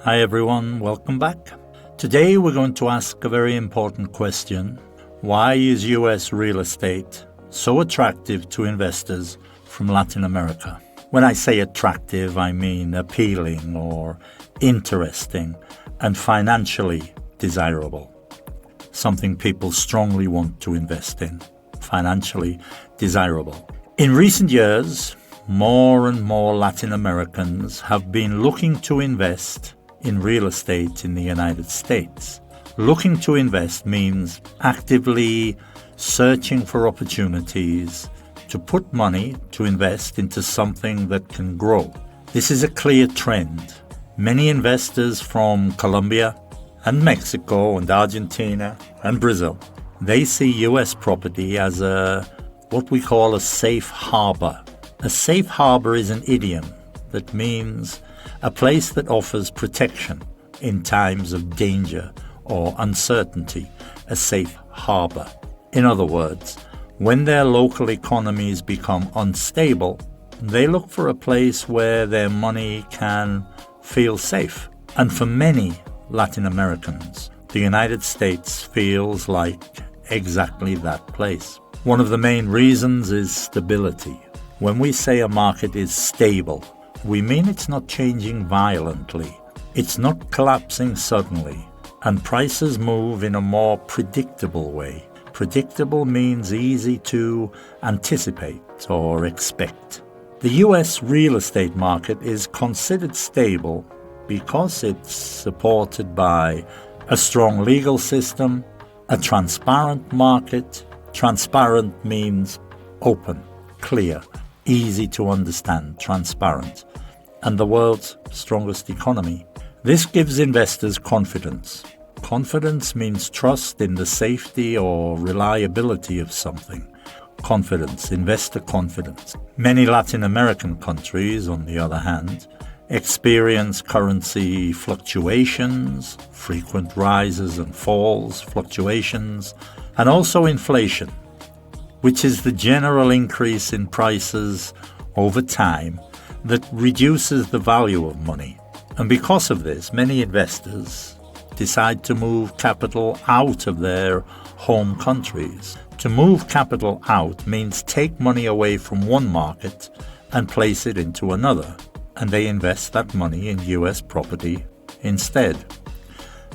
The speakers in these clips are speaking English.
Hi everyone, welcome back. Today we're going to ask a very important question. Why is US real estate so attractive to investors from Latin America? When I say attractive, I mean appealing or interesting and financially desirable. Something people strongly want to invest in, financially desirable. In recent years, more and more Latin Americans have been looking to invest in real estate in the United States. Looking to invest means actively searching for opportunities to put money to invest into something that can grow. This is a clear trend. Many investors from Colombia and Mexico and Argentina and Brazil, they see US property as what we call a safe harbor. A safe harbor is an idiom that means a place that offers protection in times of danger or uncertainty, a safe harbor. In other words, when their local economies become unstable, they look for a place where their money can feel safe. And for many Latin Americans, the United States feels like exactly that place. One of the main reasons is stability. When we say a market is stable, we mean it's not changing violently, it's not collapsing suddenly, and prices move in a more predictable way. Predictable means easy to anticipate or expect. The US real estate market is considered stable because it's supported by a strong legal system, a transparent market. Transparent means open, clear, easy to understand, transparent, and the world's strongest economy. This gives investors confidence. Confidence means trust in the safety or reliability of something. Confidence, investor confidence. Many Latin American countries, on the other hand, experience currency fluctuations, frequent rises and falls, fluctuations, and also inflation, which is the general increase in prices over time that reduces the value of money. And because of this, many investors decide to move capital out of their home countries. To move capital out means take money away from one market and place it into another, and they invest that money in US property instead.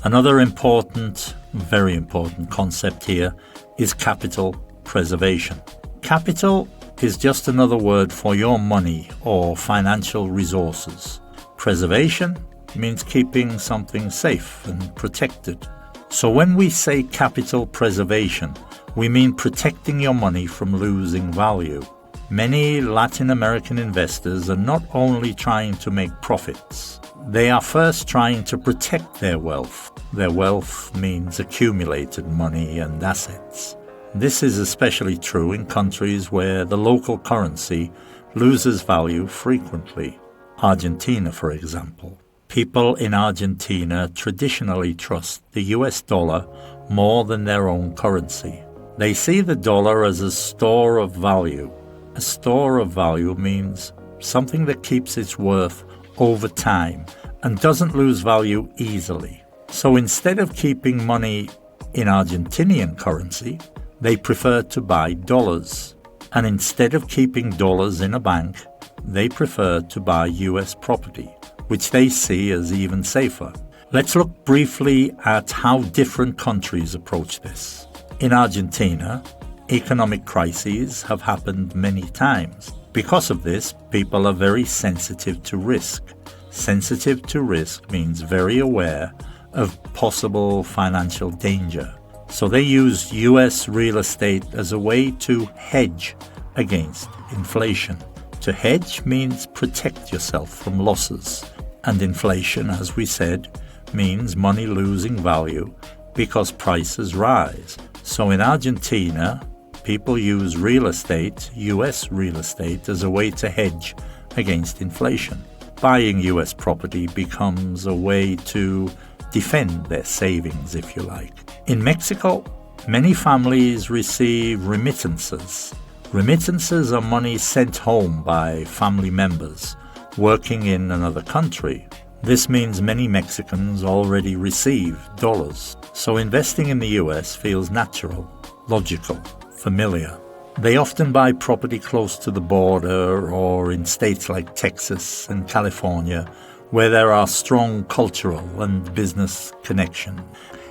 Another important, very important concept here is capital preservation. Capital is just another word for your money or financial resources. Preservation means keeping something safe and protected. So when we say capital preservation, we mean protecting your money from losing value. Many Latin American investors are not only trying to make profits, they are first trying to protect their wealth. Their wealth means accumulated money and assets. This is especially true in countries where the local currency loses value frequently. Argentina, for example. People in Argentina traditionally trust the US dollar more than their own currency. They see the dollar as a store of value. A store of value means something that keeps its worth over time and doesn't lose value easily. So instead of keeping money in Argentinian currency, they prefer to buy dollars. And instead of keeping dollars in a bank, they prefer to buy US property, which they see as even safer. Let's look briefly at how different countries approach this. In Argentina, economic crises have happened many times. Because of this, people are very sensitive to risk. Sensitive to risk means very aware of possible financial danger. So they use US real estate as a way to hedge against inflation. To hedge means protect yourself from losses. And inflation, as we said, means money losing value because prices rise. So in Argentina, people use real estate, US real estate, as a way to hedge against inflation. Buying US property becomes a way to defend their savings, if you like. In Mexico, many families receive remittances. Remittances are money sent home by family members working in another country. This means many Mexicans already receive dollars, so investing in the US feels natural, logical, familiar. They often buy property close to the border or in states like Texas and California, where there are strong cultural and business connections.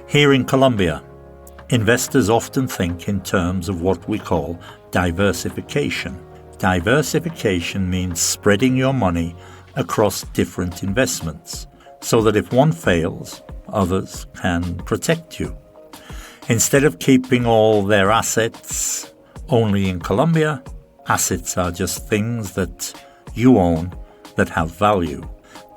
Here in Colombia, investors often think in terms of what we call diversification. Diversification means spreading your money across different investments, so that if one fails, others can protect you. Instead of keeping all their assets only in Colombia, assets are just things that you own that have value.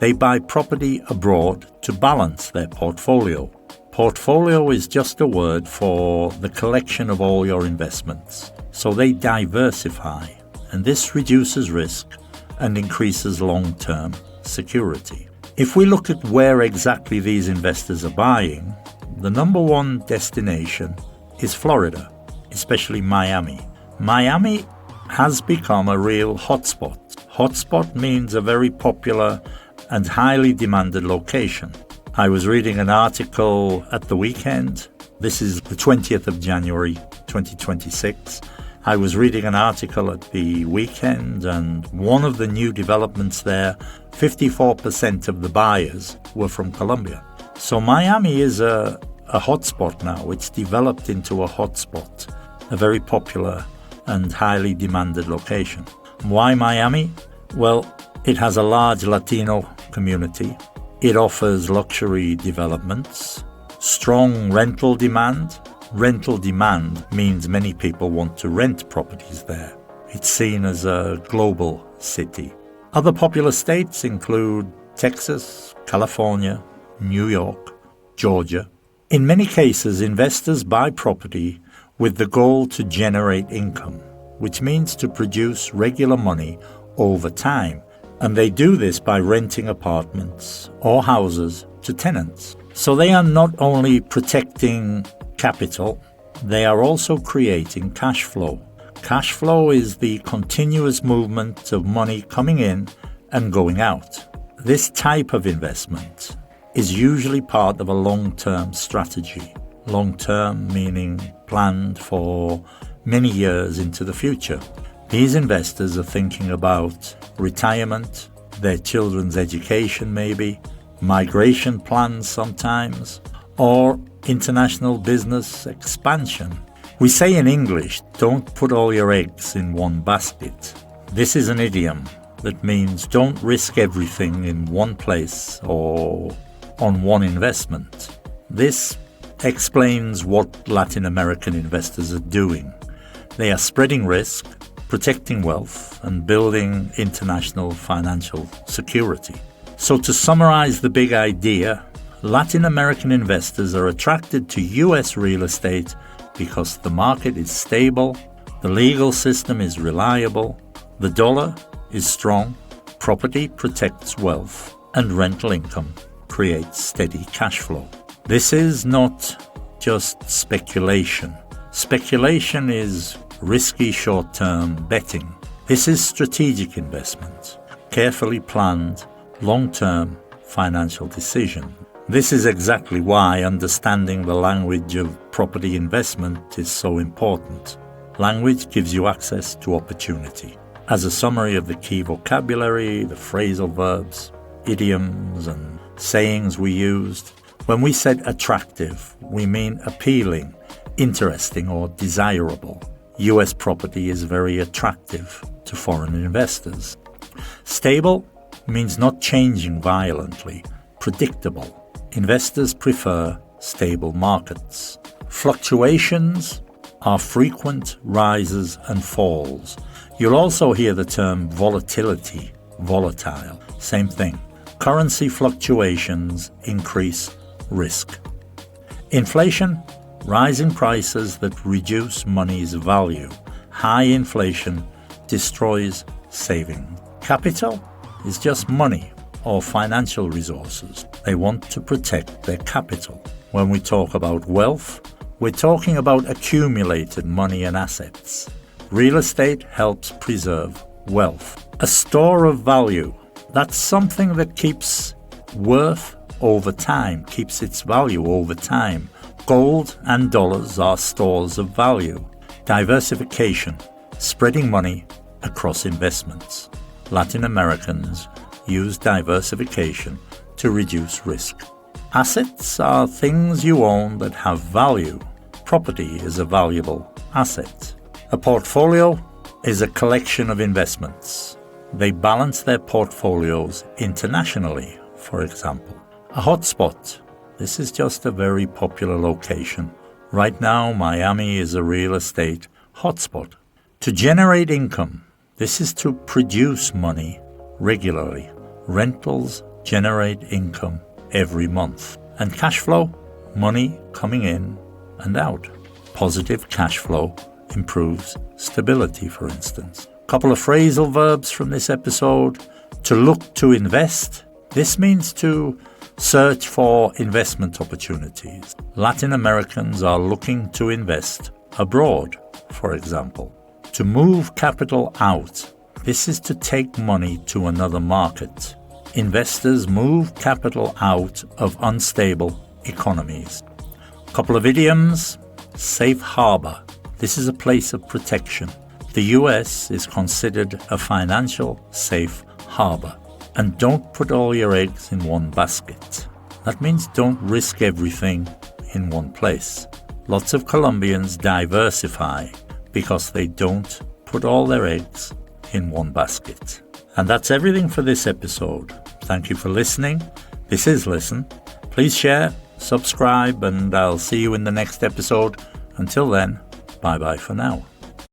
They buy property abroad to balance their portfolio. Portfolio is just a word for the collection of all your investments. So they diversify, and this reduces risk and increases long-term security. If we look at where exactly these investors are buying, the number one destination is Florida, especially Miami. Miami has become a real hotspot. Hotspot means a very popular and highly demanded location. I was reading an article at the weekend. This is the 20th of January, 2026. I was reading an article at the weekend, and one of the new developments there, 54% of the buyers were from Colombia. So Miami is a hotspot now. It's developed into a hotspot, a very popular and highly demanded location. Why Miami? Well, it has a large Latino community. It offers luxury developments, strong rental demand. Rental demand means many people want to rent properties there. It's seen as a global city. Other popular states include Texas, California, New York, Georgia. In many cases, investors buy property with the goal to generate income, which means to produce regular money over time. And they do this by renting apartments or houses to tenants. So they are not only protecting capital, they are also creating cash flow. Cash flow is the continuous movement of money coming in and going out. This type of investment is usually part of a long-term strategy. Long-term meaning planned for many years into the future. These investors are thinking about retirement, their children's education maybe, migration plans sometimes, or international business expansion. We say in English, don't put all your eggs in one basket. This is an idiom that means don't risk everything in one place or on one investment. This explains what Latin American investors are doing. They are spreading risk, protecting wealth, and building international financial security. So to summarize the big idea, Latin American investors are attracted to US real estate because the market is stable, the legal system is reliable, the dollar is strong, property protects wealth, and rental income creates steady cash flow. This is not just speculation. Speculation is risky short-term betting. This is strategic investment, carefully planned, long-term financial decision. This is exactly why understanding the language of property investment is so important. Language gives you access to opportunity. As a summary of the key vocabulary, the phrasal verbs, idioms, and sayings we used, when we said attractive, we mean appealing, interesting, or desirable. US property is very attractive to foreign investors. Stable means not changing violently, predictable. Investors prefer stable markets. Fluctuations are frequent rises and falls. You'll also hear the term volatility, volatile. Same thing. Currency fluctuations increase risk. Inflation, rising prices that reduce money's value. High inflation destroys savings. Capital is just money or financial resources. They want to protect their capital. When we talk about wealth, we're talking about accumulated money and assets. Real estate helps preserve wealth. A store of value, that's something that keeps worth over time, keeps its value over time. Gold and dollars are stores of value. Diversification, spreading money across investments. Latin Americans use diversification to reduce risk. Assets are things you own that have value. Property is a valuable asset. A portfolio is a collection of investments. They balance their portfolios internationally, for example. A hotspot. This is just a very popular location. Right now, Miami is a real estate hotspot. To generate income. This is to produce money regularly. Rentals generate income every month. And cash flow, money coming in and out. Positive cash flow improves stability, for instance. Couple of phrasal verbs from this episode. To look to invest. This means to search for investment opportunities. Latin Americans are looking to invest abroad, for example. To move capital out. This is to take money to another market. Investors move capital out of unstable economies. Couple of idioms. Safe harbor. This is a place of protection. The US is considered a financial safe harbor. And don't put all your eggs in one basket. That means don't risk everything in one place. Lots of Colombians diversify because they don't put all their eggs in one basket. And that's everything for this episode. Thank you for listening. This is Listen. Please share, subscribe, and I'll see you in the next episode. Until then, bye-bye for now.